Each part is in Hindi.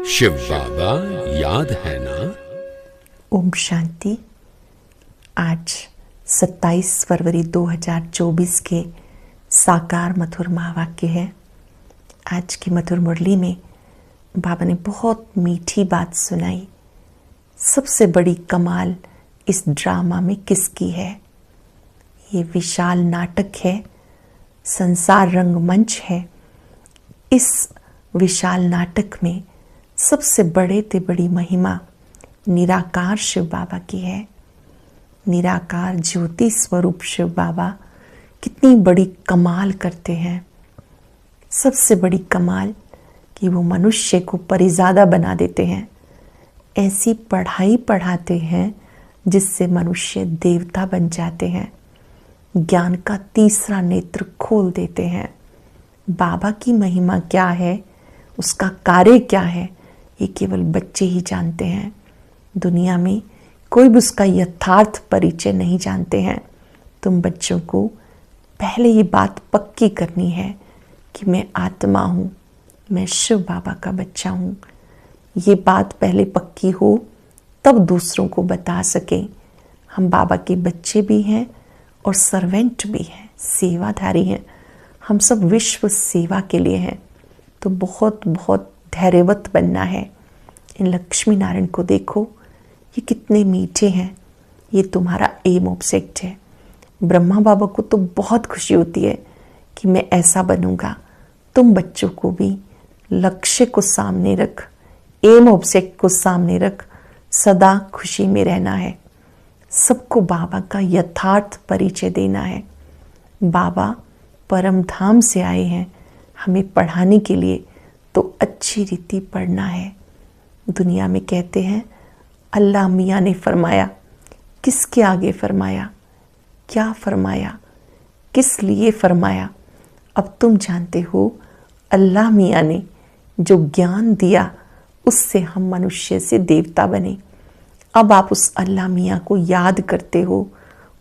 शिव बाबा याद है ना। ओम शांति। आज 27 फरवरी 2024 के साकार मधुर महावाक्य है। आज की मधुर मुरली में बाबा ने बहुत मीठी बात सुनाई। सबसे बड़ी कमाल इस ड्रामा में किसकी है? ये विशाल नाटक है, संसार रंगमंच है। इस विशाल नाटक में सबसे बड़े ते बड़ी महिमा निराकार शिव बाबा की है। निराकार ज्योति स्वरूप शिव बाबा कितनी बड़ी कमाल करते हैं। सबसे बड़ी कमाल कि वो मनुष्य को परिज़ादा बना देते हैं। ऐसी पढ़ाई पढ़ाते हैं जिससे मनुष्य देवता बन जाते हैं। ज्ञान का तीसरा नेत्र खोल देते हैं। बाबा की महिमा क्या है, उसका कार्य क्या है, ये केवल बच्चे ही जानते हैं। दुनिया में कोई भी उसका यथार्थ परिचय नहीं जानते हैं। तुम बच्चों को पहले ये बात पक्की करनी है कि मैं आत्मा हूँ, मैं शिव बाबा का बच्चा हूँ। ये बात पहले पक्की हो तब दूसरों को बता सकें। हम बाबा के बच्चे भी हैं और सर्वेंट भी हैं, सेवाधारी हैं। हम सब विश्व सेवा के लिए हैं। तो बहुत बहुत धैर्यवत बनना है। इन लक्ष्मी नारायण को देखो, ये कितने मीठे हैं। ये तुम्हारा एम ऑब्जेक्ट है। ब्रह्मा बाबा को तो बहुत खुशी होती है कि मैं ऐसा बनूंगा। तुम बच्चों को भी लक्ष्य को सामने रख, एम ऑब्जेक्ट को सामने रख, सदा खुशी में रहना है। सबको बाबा का यथार्थ परिचय देना है। बाबा परम धाम से आए हैं हमें पढ़ाने के लिए, तो अच्छी रीति पढ़ना है। दुनिया में कहते हैं अल्लाह मियाँ ने फरमाया। किसके आगे फरमाया, क्या फरमाया, किस लिए फरमाया? अब तुम जानते हो अल्लाह मियाँ ने जो ज्ञान दिया उससे हम मनुष्य से देवता बने। अब आप उस अल्लाह मियाँ को याद करते हो,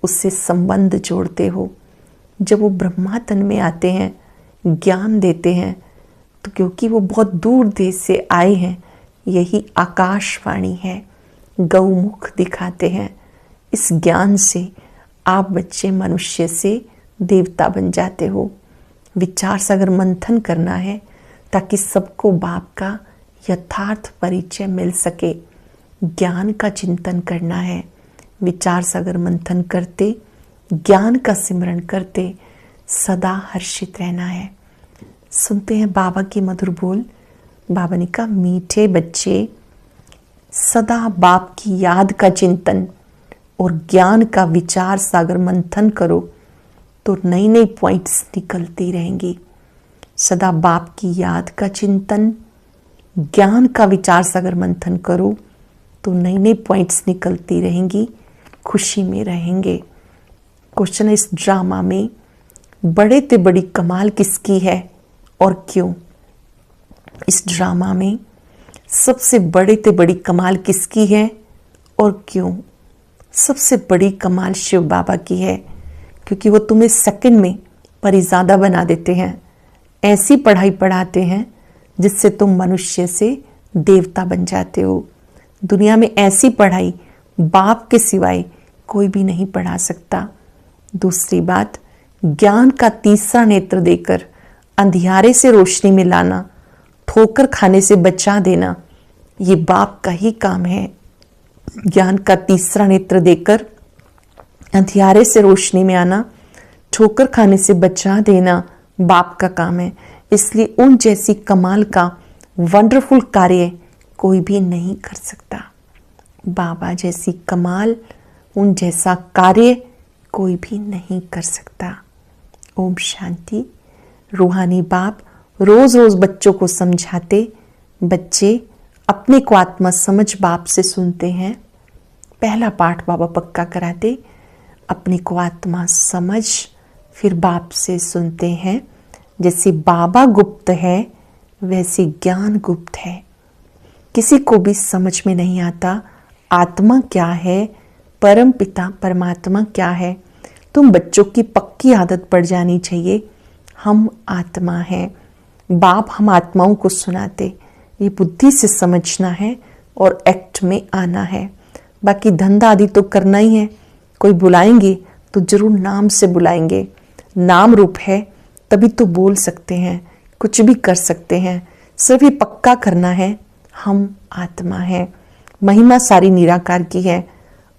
उससे संबंध जोड़ते हो। जब वो ब्रह्मा तन में आते हैं, ज्ञान देते हैं, तो क्योंकि वो बहुत दूर देश से आए हैं, यही आकाशवाणी है, गौमुख दिखाते हैं। इस ज्ञान से आप बच्चे मनुष्य से देवता बन जाते हो। विचार सागर मंथन करना है ताकि सबको बाप का यथार्थ परिचय मिल सके। ज्ञान का चिंतन करना है। विचार सागर मंथन करते, ज्ञान का सिमरन करते सदा हर्षित रहना है। सुनते हैं बाबा की मधुर बोल। बाबा ने कहा, मीठे बच्चे सदा बाप की याद का चिंतन और ज्ञान का विचार सागर मंथन करो तो नई नई पॉइंट्स निकलती रहेंगी। सदा बाप की याद का चिंतन, ज्ञान का विचार सागर मंथन करो तो नई नई पॉइंट्स निकलती रहेंगी। खुशी में रहेंगे। क्वेश्चन है, इस ड्रामा में बड़े ते बड़ी कमाल किसकी है और क्यों? इस ड्रामा में सबसे बड़े ते बड़ी कमाल किसकी है और क्यों? सबसे बड़ी कमाल शिव बाबा की है, क्योंकि वो तुम्हें सेकंड में परिज़ादा बना देते हैं। ऐसी पढ़ाई पढ़ाते हैं जिससे तुम मनुष्य से देवता बन जाते हो। दुनिया में ऐसी पढ़ाई बाप के सिवाय कोई भी नहीं पढ़ा सकता। दूसरी बात, ज्ञान का तीसरा नेत्र देकर अंधियारे से रोशनी में लाना, ठोकर खाने से बचा देना, ये बाप का ही काम है। ज्ञान का तीसरा नेत्र देकर अंधियारे से रोशनी में आना, ठोकर खाने से बचा देना बाप का काम है। इसलिए उन जैसी कमाल का वंडरफुल कार्य कोई भी नहीं कर सकता। बाबा जैसी कमाल, उन जैसा कार्य कोई भी नहीं कर सकता। ओम शांति। रूहानी बाप रोज रोज बच्चों को समझाते। बच्चे अपने को आत्मा समझ बाप से सुनते हैं। पहला पाठ बाबा पक्का कराते, अपने को आत्मा समझ, फिर बाप से सुनते हैं। जैसे बाबा गुप्त है वैसे ज्ञान गुप्त है। किसी को भी समझ में नहीं आता आत्मा क्या है, परम पिता परमात्मा क्या है। तुम बच्चों की पक्की आदत पड़ जानी चाहिए, हम आत्मा हैं। बाप हम आत्माओं को सुनाते, ये बुद्धि से समझना है और एक्ट में आना है। बाकी धंधा आदि तो करना ही है। कोई बुलाएंगे तो जरूर नाम से बुलाएंगे, नाम रूप है तभी तो बोल सकते हैं, कुछ भी कर सकते हैं। सिर्फ ये पक्का करना है हम आत्मा है। महिमा सारी निराकार की है।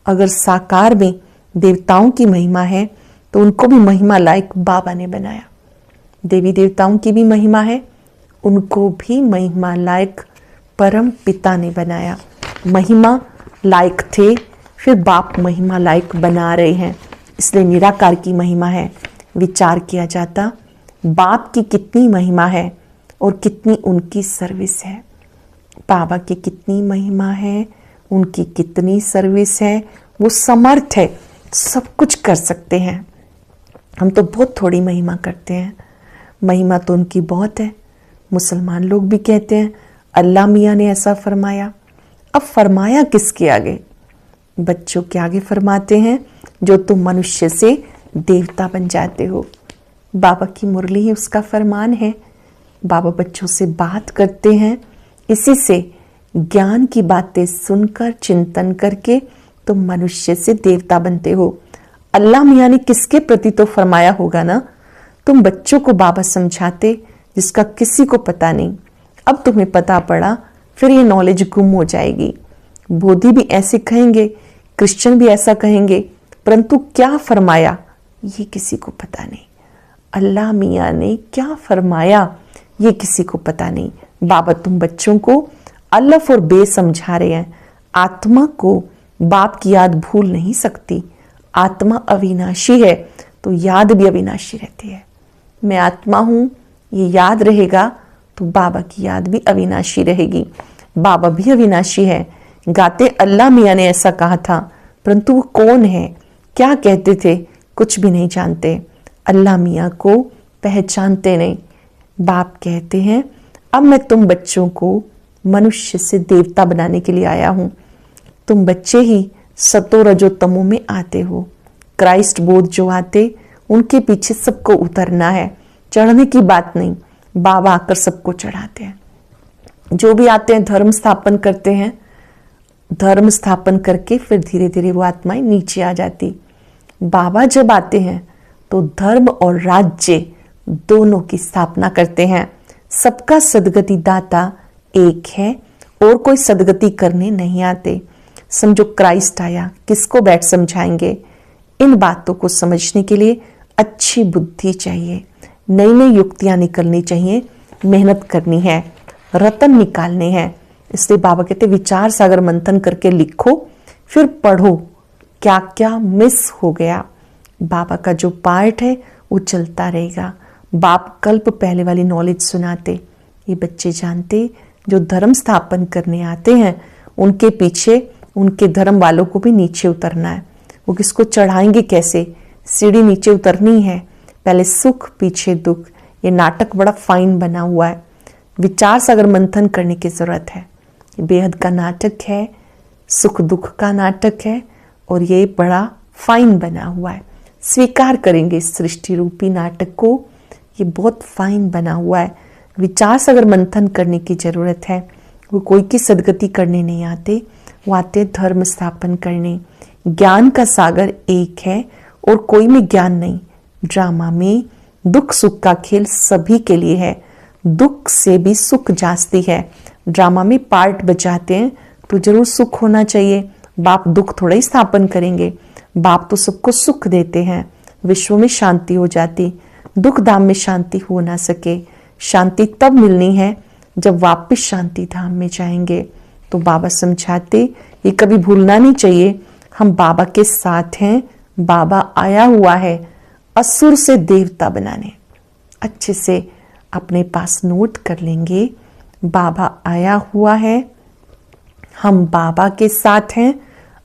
अगर साकार में देवताओं की महिमा है तो उनको भी महिमा लायक बाबा ने बनाया। देवी देवताओं की भी महिमा है, उनको भी महिमा लायक परम पिता ने बनाया। महिमा लायक थे, फिर बाप महिमा लायक बना रहे हैं, इसलिए निराकार की महिमा है। विचार किया जाता बाप की कितनी महिमा है और कितनी उनकी सर्विस है। बाबा की कितनी महिमा है, उनकी कितनी सर्विस है। वो समर्थ है, सब कुछ कर सकते हैं। हम तो बहुत थोड़ी महिमा करते हैं। महिमा तो उनकी बहुत है। मुसलमान लोग भी कहते हैं अल्लाह मियाँ ने ऐसा फरमाया। अब फरमाया किसके आगे? बच्चों के आगे फरमाते हैं जो तुम मनुष्य से देवता बन जाते हो। बाबा की मुरली ही उसका फरमान है। बाबा बच्चों से बात करते हैं, इसी से ज्ञान की बातें सुनकर चिंतन करके तुम मनुष्य से देवता बनते हो। अल्लाह मियाँ ने किसके प्रति तो फरमाया होगा ना। तुम बच्चों को बाबा समझाते जिसका किसी को पता नहीं। अब तुम्हें पता पड़ा, फिर ये नॉलेज गुम हो जाएगी। बोधी भी ऐसे कहेंगे, क्रिश्चियन भी ऐसा कहेंगे, परंतु क्या फरमाया ये किसी को पता नहीं। अल्लाह मियाँ ने क्या फरमाया ये किसी को पता नहीं। बाबा तुम बच्चों को अल्लाह और बे समझा रहे हैं। आत्मा को बाप की याद भूल नहीं सकती। आत्मा अविनाशी है तो याद भी अविनाशी रहती है। मैं आत्मा हूं, ये याद रहेगा तो बाबा की याद भी अविनाशी रहेगी। बाबा भी अविनाशी है। गाते अल्लाह मियाँ ने ऐसा कहा था, परंतु वो कौन है, क्या कहते थे, कुछ भी नहीं जानते। अल्लाह मियाँ को पहचानते नहीं। बाप कहते हैं अब मैं तुम बच्चों को मनुष्य से देवता बनाने के लिए आया हूं। तुम बच्चे ही सतो रजो तमो में आते हो। क्राइस्ट बोध जो आते उनके पीछे सबको उतरना है, चढ़ने की बात नहीं। बाबा आकर सबको चढ़ाते हैं। जो भी आते हैं धर्म स्थापन करते हैं, धर्म स्थापन करके फिर धीरे धीरे वो आत्माएं नीचे आ जाती। बाबा जब आते हैं तो धर्म और राज्य दोनों की स्थापना करते हैं। सबका सदगति दाता एक है और कोई सदगति करने नहीं आते। समझो क्राइस्ट आया, किसको बैठ समझाएंगे? इन बातों को समझने के लिए अच्छी बुद्धि चाहिए, नई नई युक्तियां निकलनी चाहिए, मेहनत करनी है, रतन निकालने हैं। इसलिए बाबा कहते विचार सागर मंथन करके लिखो, फिर पढ़ो क्या क्या मिस हो गया। बाबा का जो पार्ट है वो चलता रहेगा। बाप कल्प पहले वाली नॉलेज सुनाते, ये बच्चे जानते जो धर्म स्थापन करने आते हैं उनके पीछे उनके धर्म वालों को भी नीचे उतरना है। वो किसको चढ़ाएंगे कैसे? सीढ़ी नीचे उतरनी है, पहले सुख पीछे दुख। ये नाटक बड़ा फाइन बना हुआ है, विचार सागर मंथन करने की जरूरत है। ये बेहद का नाटक है, सुख दुख का नाटक है और ये बड़ा फाइन बना हुआ है। स्वीकार करेंगे इस सृष्टि रूपी नाटक को, ये बहुत फाइन बना हुआ है। विचार सागर मंथन करने की जरूरत है। वो कोई की सदगति करने नहीं आते, वो आते धर्म स्थापन करने। ज्ञान का सागर एक है और कोई में ज्ञान नहीं। ड्रामा में दुख सुख का खेल सभी के लिए है, दुख से भी सुख जास्ती है। ड्रामा में पार्ट बचाते हैं तो जरूर सुख होना चाहिए। बाप दुख थोड़ा ही स्थापन करेंगे, बाप तो सबको सुख देते हैं। विश्व में शांति हो जाती, दुख धाम में शांति हो ना सके। शांति तब मिलनी है जब वापस शांति धाम में जाएंगे। तो बाबा समझाते ये कभी भूलना नहीं चाहिए, हम बाबा के साथ हैं। बाबा आया हुआ है असुर से देवता बनाने। अच्छे से अपने पास नोट कर लेंगे, बाबा आया हुआ है, हम बाबा के साथ हैं,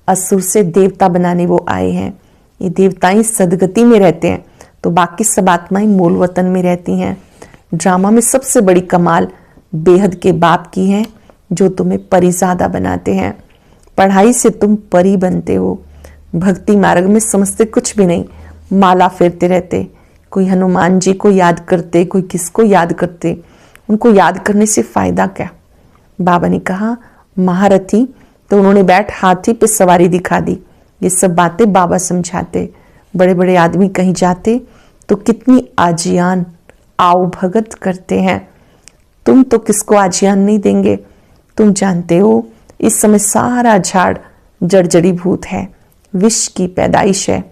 असुर से देवता बनाने वो आए हैं। ये देवताएं सदगति में रहते हैं तो बाकी सब आत्माएं मूल वतन में रहती हैं। ड्रामा में सबसे बड़ी कमाल बेहद के बाप की है जो तुम्हें परिजादा बनाते हैं। पढ़ाई से तुम परी बनते हो, भक्ति मार्ग में समझते कुछ भी नहीं, माला फेरते रहते। कोई हनुमान जी को याद करते, कोई किसको याद करते। उनको याद करने से फायदा क्या? बाबा ने कहा महारथी, तो उन्होंने बैठ हाथी पे सवारी दिखा दी। ये सब बातें बाबा समझाते। बड़े बड़े आदमी कहीं जाते तो कितनी आजियान आओ भगत करते हैं। तुम तो किसको आजियान नहीं देंगे। तुम जानते हो इस समय सारा झाड़ जड़जड़ी भूत है, विष की पैदाइश है।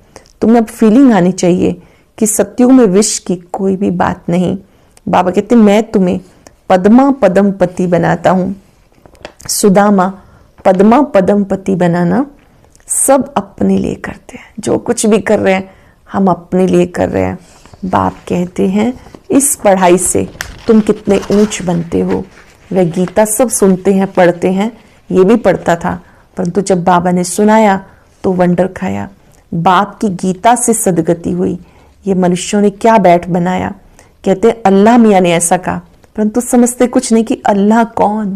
तुम्हें अब फीलिंग आनी चाहिए कि सत्युग में विष की कोई भी बात नहीं। बाबा कहते मैं तुम्हें पद्मा पदमपति बनाता हूं। सुदामा पद्मा पदमपति बनाना सब अपने लिए करते हैं। जो कुछ भी कर रहे हैं हम अपने लिए कर रहे हैं। बाप कहते हैं इस पढ़ाई से तुम कितने ऊंच बनते हो। वह गीता सब सुनते हैं, पढ़ते हैं, ये भी पढ़ता था, परंतु जब बाबा ने सुनाया तो वंडर खाया। बाप की गीता से सदगति हुई। ये मनुष्यों ने क्या बैठ बनाया। कहते अल्लाह मियाँ ने ऐसा कहा, परंतु समझते कुछ नहीं कि अल्लाह कौन।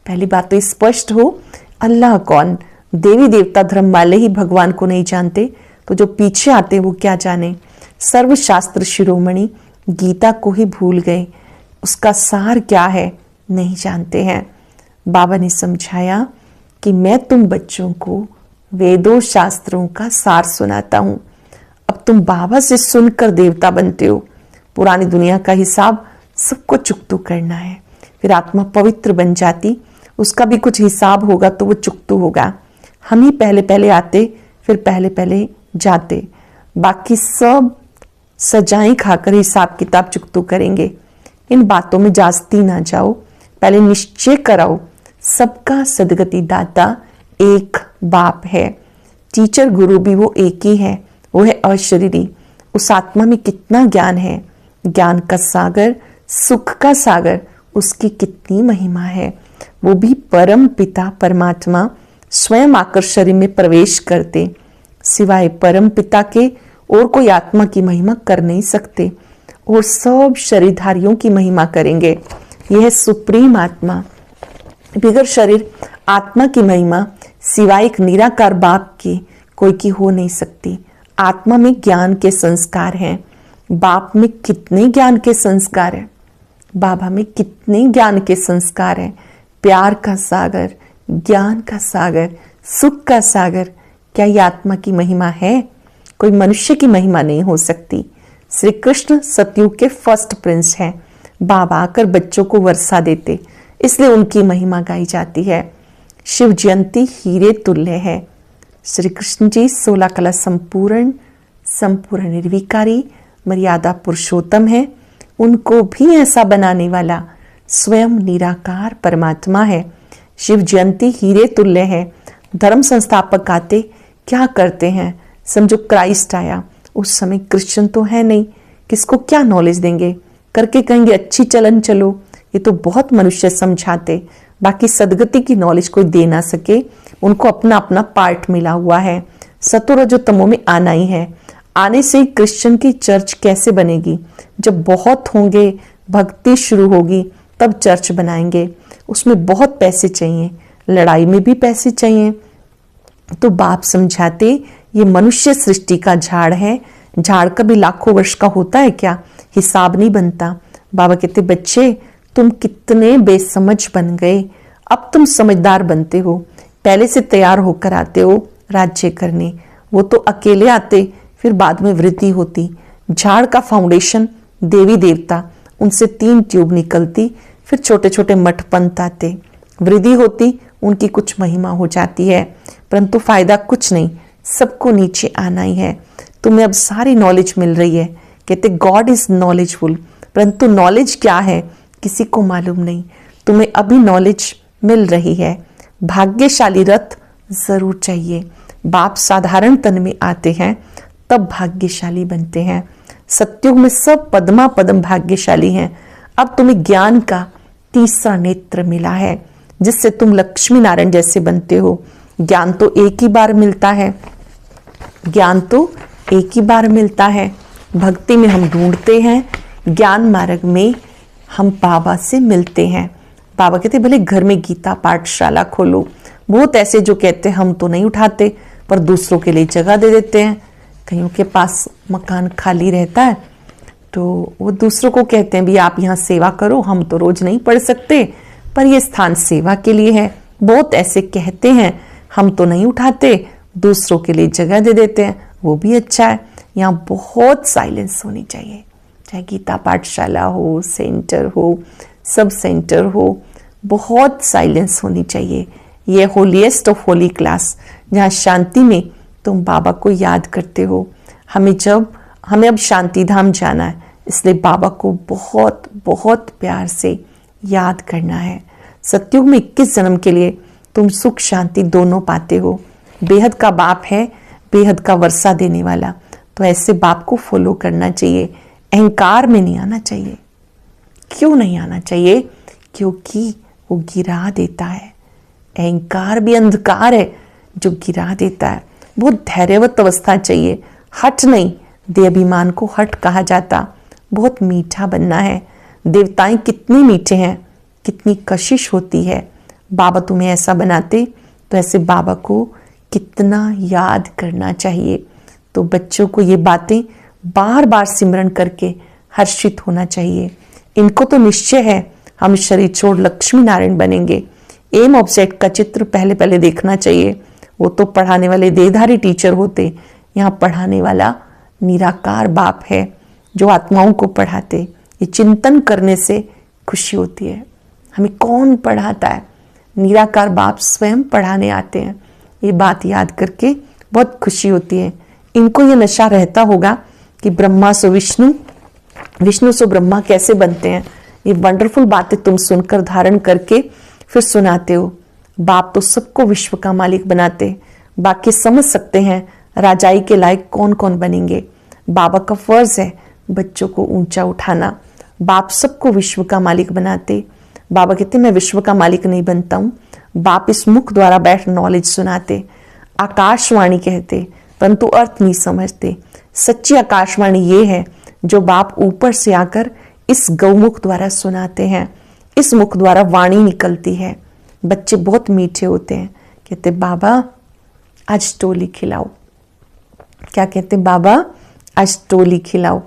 पहली बात तो स्पष्ट हो, अल्लाह कौन। देवी देवता धर्म वाले ही भगवान को नहीं जानते, तो जो पीछे आते वो क्या जाने। सर्वशास्त्र शिरोमणि गीता को ही भूल गए, उसका सार क्या है नहीं जानते हैं। बाबा ने समझाया कि मैं तुम बच्चों को वेदों शास्त्रों का सार सुनाता हूं। अब तुम बाबा से सुनकर देवता बनते हो। पुरानी दुनिया का हिसाब सबको चुकतू करना है, फिर आत्मा पवित्र बन जाती, उसका भी कुछ हिसाब होगा तो वो चुकतू होगा। हम ही पहले पहले आते, फिर पहले पहले जाते, बाकी सब सजाएं खाकर हिसाब किताब चुकतू करेंगे। इन बातों में जास्ती ना जाओ, पहले निश्चय कराओ सबका सदगति दाता एक बाप है। टीचर गुरु भी वो एक ही है, वो है अशरीरी। उस आत्मा में कितना ज्ञान है, ज्ञान का सागर, सुख का सागर, उसकी कितनी महिमा है। वो भी परम पिता परमात्मा स्वयं आकर शरीर में प्रवेश करते। सिवाय परम पिता के और कोई आत्मा की महिमा कर नहीं सकते, और सब शरीरधारियों की महिमा करेंगे। यह है सुप्रीम आत्मा। बिगर शरीर आत्मा की महिमा सिवाय एक निराकार बाप की कोई की हो नहीं सकती। आत्मा में ज्ञान के संस्कार हैं, बाप में कितने ज्ञान के संस्कार हैं, बाबा में कितने ज्ञान के संस्कार हैं। प्यार का सागर, ज्ञान का सागर, सुख का सागर। क्या ये आत्मा की महिमा है? कोई मनुष्य की महिमा नहीं हो सकती। श्री कृष्ण सतयुग के फर्स्ट प्रिंस हैं। बाबा आकर बच्चों को वर्षा देते, इसलिए उनकी महिमा गाई जाती है। शिव जयंती हीरे तुल्य है। श्री कृष्ण जी 16 कला संपूर्ण, संपूर्ण निर्विकारी, मर्यादा पुरुषोत्तम है। उनको भी ऐसा बनाने वाला स्वयं निराकार परमात्मा है। शिव जयंती हीरे तुल्य है। धर्म संस्थापक आते क्या करते हैं? समझो क्राइस्ट आया, उस समय क्रिश्चियन तो है नहीं, किसको क्या नॉलेज देंगे? करके कहेंगे अच्छी चलन चलो। ये तो बहुत मनुष्य समझाते, बाकी सदगति की नॉलेज कोई दे ना सके। उनको अपना अपना पार्ट मिला हुआ है। सतोरजो तमो में आना ही है। आने से ही क्रिश्चियन की चर्च कैसे बनेगी? जब बहुत होंगे, भक्ति शुरू होगी, तब चर्च बनाएंगे। उसमें बहुत पैसे चाहिए, लड़ाई में भी पैसे चाहिए। तो बाप समझाते ये मनुष्य सृष्टि का झाड़ है। झाड़ कभी लाखों वर्ष का होता है क्या? हिसाब नहीं बनता। बाबा कहते बच्चे तुम कितने बेसमझ बन गए, अब तुम समझदार बनते हो। पहले से तैयार होकर आते हो राज्य करने। वो तो अकेले आते, फिर बाद में वृद्धि होती। झाड़ का फाउंडेशन देवी देवता, उनसे 3 ट्यूब निकलती, फिर छोटे छोटे मठ पंथ आते, वृद्धि होती, उनकी कुछ महिमा हो जाती है, परंतु फायदा कुछ नहीं, सबको नीचे आना ही है। तुम्हें अब सारी नॉलेज मिल रही है। कहते गॉड इज नॉलेजफुल, परंतु नॉलेज क्या है किसी को मालूम नहीं। तुम्हें अभी नॉलेज मिल रही है। भाग्यशाली रथ जरूर चाहिए। बाप साधारण तन में आते हैं तब भाग्यशाली बनते हैं। सत्युग में सब पद्मा पद्म भाग्यशाली हैं। अब तुम्हें ज्ञान का तीसरा नेत्र मिला है, जिससे तुम लक्ष्मी नारायण जैसे बनते हो। ज्ञान तो एक ही बार मिलता है, ज्ञान तो एक ही बार मिलता है। भक्ति में हम ढूंढते हैं, ज्ञान मार्ग में हम बाबा से मिलते हैं। बाबा कहते भले घर में गीता पाठशाला खोलो। बहुत ऐसे जो कहते हम तो नहीं उठाते, पर दूसरों के लिए जगह दे देते हैं। कईयों के पास मकान खाली रहता है तो वो दूसरों को कहते हैं भी आप यहाँ सेवा करो, हम तो रोज नहीं पढ़ सकते, पर यह स्थान सेवा के लिए है। बहुत ऐसे कहते हैं, हम तो नहीं उठाते, दूसरों के लिए जगह दे देते हैं, वो भी अच्छा है। यहाँ बहुत साइलेंस होनी चाहिए, चाहे गीता पाठशाला हो, सेंटर हो, सब सेंटर हो, बहुत साइलेंस होनी चाहिए। ये होलीएस्ट ऑफ होली क्लास, जहाँ शांति में तुम बाबा को याद करते हो। हमें अब शांति धाम जाना है, इसलिए बाबा को बहुत बहुत प्यार से याद करना है। सतयुग में 21 जन्म के लिए तुम सुख शांति दोनों पाते हो। बेहद का बाप है, बेहद का वर्षा देने वाला, तो ऐसे बाप को फॉलो करना चाहिए। अहंकार में नहीं आना चाहिए। क्यों नहीं आना चाहिए? क्योंकि वो गिरा देता है। अहंकार भी अंधकार है जो गिरा देता है। बहुत धैर्यवत अवस्था चाहिए, हट नहीं। देहाभिमान को हट कहा जाता। बहुत मीठा बनना है। देवताएं कितनी मीठे हैं, कितनी कशिश होती है। बाबा तुम्हें ऐसा बनाते, तो ऐसे बाबा को कितना याद करना चाहिए। तो बच्चों को ये बातें बार बार सिमरन करके हर्षित होना चाहिए। इनको तो निश्चय है हम शरीर छोड़ लक्ष्मी नारायण बनेंगे। एम ऑब्जेक्ट का चित्र पहले पहले देखना चाहिए। वो तो पढ़ाने वाले देहधारी टीचर होते, यहाँ पढ़ाने वाला निराकार बाप है जो आत्माओं को पढ़ाते। ये चिंतन करने से खुशी होती है। हमें कौन पढ़ाता है? निराकार बाप स्वयं पढ़ाने आते हैं। ये बात याद करके बहुत खुशी होती है। इनको ये नशा रहता होगा कि ब्रह्मा सो विष्णु, विष्णु सो ब्रह्मा कैसे बनते हैं। ये वंडरफुल बातें तुम सुनकर धारण करके फिर सुनाते हो। बाप तो सबको विश्व का मालिक बनाते, बाकी समझ सकते हैं राजाई के लायक कौन कौन बनेंगे। बाबा का फर्ज है बच्चों को ऊंचा उठाना। बाप सबको विश्व का मालिक बनाते। बाबा कहते मैं विश्व का मालिक नहीं बनता हूं। बाप इस मुख द्वारा बैठ नॉलेज सुनाते, आकाशवाणी कहते, परंतु अर्थ नहीं समझते। सच्ची आकाशवाणी ये है जो बाप ऊपर से आकर इस गौमुख द्वारा सुनाते हैं। इस मुख द्वारा वाणी निकलती है। बच्चे बहुत मीठे होते हैं। कहते बाबा आज टोली खिलाओ। क्या कहते बाबा? आज टोली खिलाओ।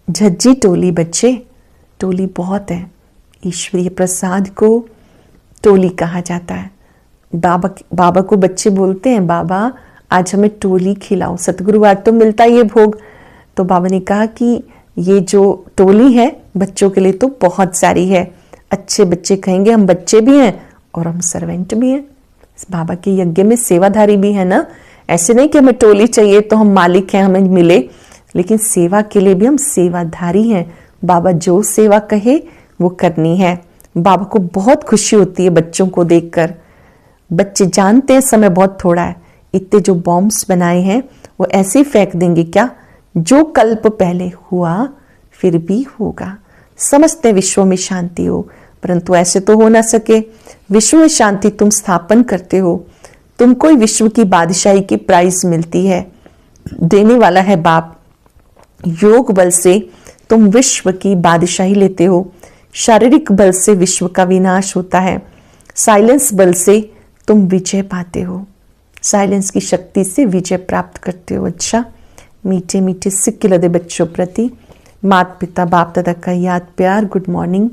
झज्जी टोली बच्चे, टोली बहुत है। ईश्वरीय प्रसाद को टोली कहा जाता है। बाबा को बच्चे बोलते हैं बाबा आज हमें टोली खिलाओ। सतगुरुवार तो मिलता है ये भोग। तो बाबा ने कहा कि ये जो टोली है बच्चों के लिए तो बहुत सारी है। अच्छे बच्चे कहेंगे हम बच्चे भी हैं और हम सर्वेंट भी हैं। बाबा के यज्ञ में सेवाधारी भी है ना। ऐसे नहीं कि हमें टोली चाहिए तो हम मालिक हैं, हमें मिले, लेकिन सेवा के लिए भी हम सेवाधारी हैं। बाबा जो सेवा कहे वो करनी है। बाबा को बहुत खुशी होती है बच्चों को देखकर। बच्चे जानते हैं समय बहुत थोड़ा है। इतने जो बॉम्ब्स बनाए हैं वो ऐसे ही फेंक देंगे क्या? जो कल्प पहले हुआ फिर भी होगा। समझते विश्व में शांति हो, परंतु ऐसे तो हो ना सके। विश्व में शांति तुम स्थापन करते हो। तुमको ही विश्व की बादशाही की प्राइज मिलती है। देने वाला है बाप। योग बल से तुम विश्व की बादशाही लेते हो। शारीरिक बल से विश्व का विनाश होता है। साइलेंस बल से तुम विजय पाते हो। साइलेंस की शक्ति से विजय प्राप्त करते हो। अच्छा, मीठे मीठे सिक्के लदे बच्चों प्रति माता पिता बाप दादा का याद प्यार। Good morning.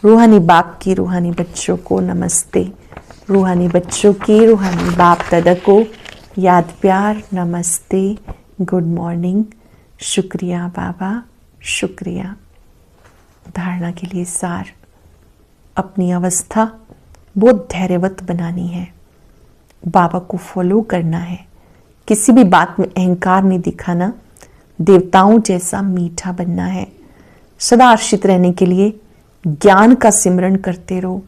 रूहानी बाप की रूहानी बच्चों को नमस्ते। रूहानी बच्चों की रूहानी बाप दादा को याद प्यार, नमस्ते, गुड मॉर्निंग। शुक्रिया बाबा, शुक्रिया। धारणा के लिए सार, अपनी अवस्था बहुत धैर्यवत बनानी है। बाबा को फॉलो करना है। किसी भी बात में अहंकार नहीं दिखाना। देवताओं जैसा मीठा बनना है। सदा आश्रित रहने के लिए ज्ञान का सिमरन करते रहो।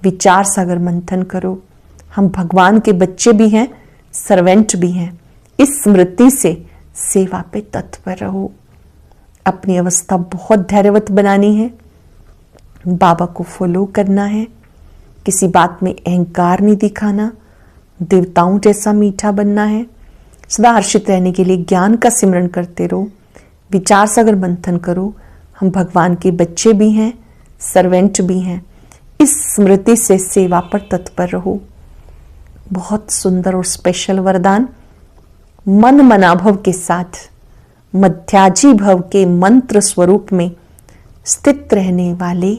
विचार सागर मंथन करो। हम भगवान के बच्चे भी हैं, सर्वेंट भी हैं। इस स्मृति से सेवा पे तत्पर रहो। अपनी अवस्था बहुत धैर्यवत बनानी है। बाबा को फॉलो करना है। किसी बात में अहंकार नहीं दिखाना। देवताओं जैसा मीठा बनना है। सदा हर्षित रहने के लिए ज्ञान का सिमरन करते रहो। विचार सागर मंथन करो। हम भगवान के बच्चे भी हैं, सर्वेंट भी हैं। इस स्मृति से सेवा पर तत्पर रहो। बहुत सुंदर और स्पेशल वरदान। मन मनाभव के साथ मध्याजी भव के मंत्र स्वरूप में स्थित रहने वाले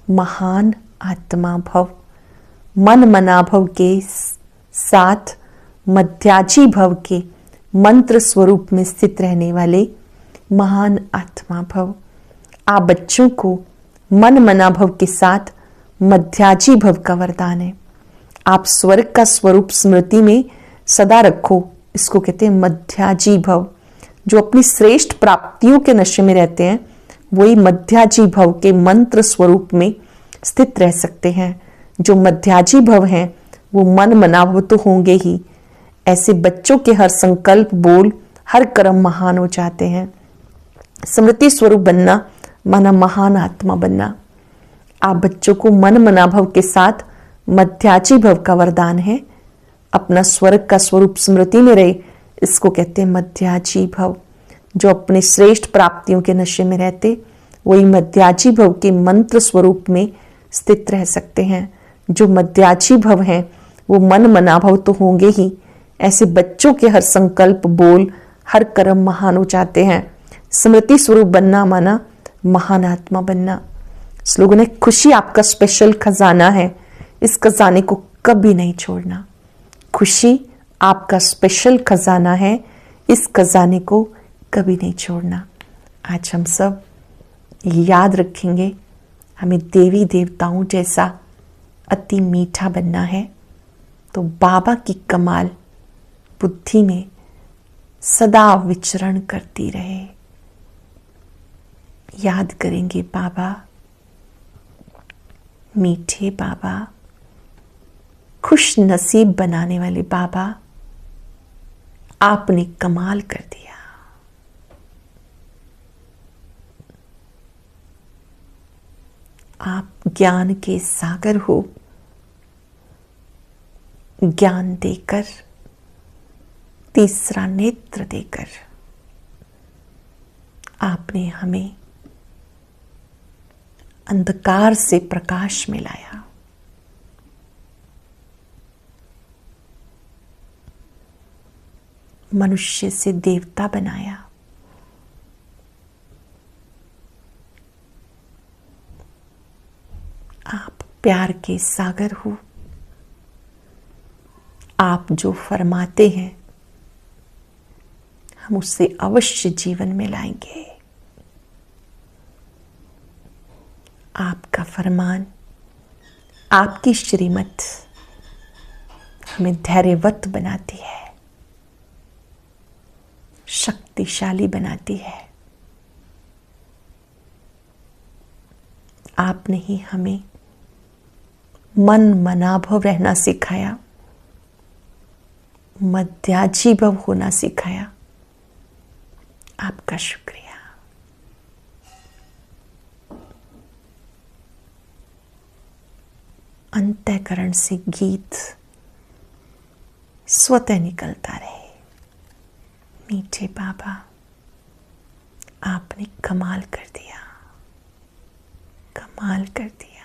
महान आत्मा भव, मन मना भव के साथ मध्याजी भव के मंत्र स्वरूप में स्थित रहने वाले महान आत्मा भव। आप बच्चों को मन मना भव के साथ मध्याजी भव का वरदान है। आप स्वर्ग का स्वरूप स्मृति में सदा रखो, इसको कहते हैं मध्याजी भव। जो अपनी श्रेष्ठ प्राप्तियों के नशे में रहते हैं वही मध्याजी भव के मंत्र स्वरूप में स्थित रह सकते हैं। जो मध्याजी भव हैं वो मन मना भव तो होंगे ही। ऐसे बच्चों के हर संकल्प, बोल, हर कर्म महान हो जाते हैं। स्मृति स्वरूप बनना माना महान आत्मा बनना। आप बच्चों को मन मना भव के साथ मध्याजी भव का वरदान है। अपना स्वर्ग का स्वरूप स्मृति में रहे, इसको कहते हैं मध्याजी भव। जो अपने श्रेष्ठ प्राप्तियों के नशे में रहते वही मध्याजी भव के मंत्र स्वरूप में स्थित रह सकते हैं। जो मध्याजी भव हैं वो मन मना भव तो होंगे ही। ऐसे बच्चों के हर संकल्प, बोल, हर कर्म महान हो जाते हैं। स्मृति स्वरूप बनना माना महान आत्मा बनना। स्लोगन है, खुशी आपका स्पेशल खजाना है, इस खजाने को कभी नहीं छोड़ना। खुशी आपका स्पेशल खजाना है, इस खजाने को कभी नहीं छोड़ना। आज हम सब याद रखेंगे हमें देवी देवताओं जैसा अति मीठा बनना है, तो बाबा की कमाल बुद्धि में सदा विचरण करती रहे। याद करेंगे बाबा, मीठे बाबा, खुश नसीब बनाने वाले बाबा, आपने कमाल कर दिया। आप ज्ञान के सागर हो। ज्ञान देकर, तीसरा नेत्र देकर आपने हमें अंधकार से प्रकाश में लाया। मनुष्य से देवता बनाया। आप प्यार के सागर हो। आप जो फरमाते हैं हम उसे अवश्य जीवन में लाएंगे। आपका फरमान, आपकी श्रीमत हमें धैर्यवत बनाती है, शक्तिशाली बनाती है। आपने ही हमें मन मनाभव रहना सिखाया, मध्याजी भव होना सिखाया। आपका शुक्रिया। अंतःकरण से गीत स्वतः निकलता रहे। मीठे बाबा, आपने कमाल कर दिया, कमाल कर दिया,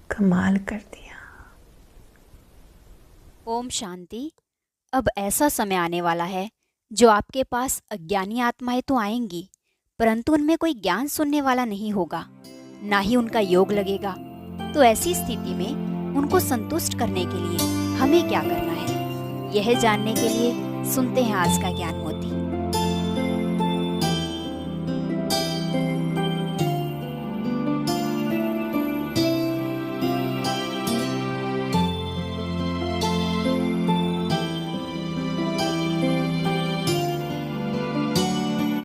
कमाल कर दिया। ओम शांति। अब ऐसा समय आने वाला है जो आपके पास अज्ञानी आत्माएं तो आएंगी, परंतु उनमें कोई ज्ञान सुनने वाला नहीं होगा, ना ही उनका योग लगेगा। तो ऐसी स्थिति में उनको संतुष्ट करने के लिए हमें क्या करना है, यह जानने के लिए सुनते हैं आज का ज्ञान मोती।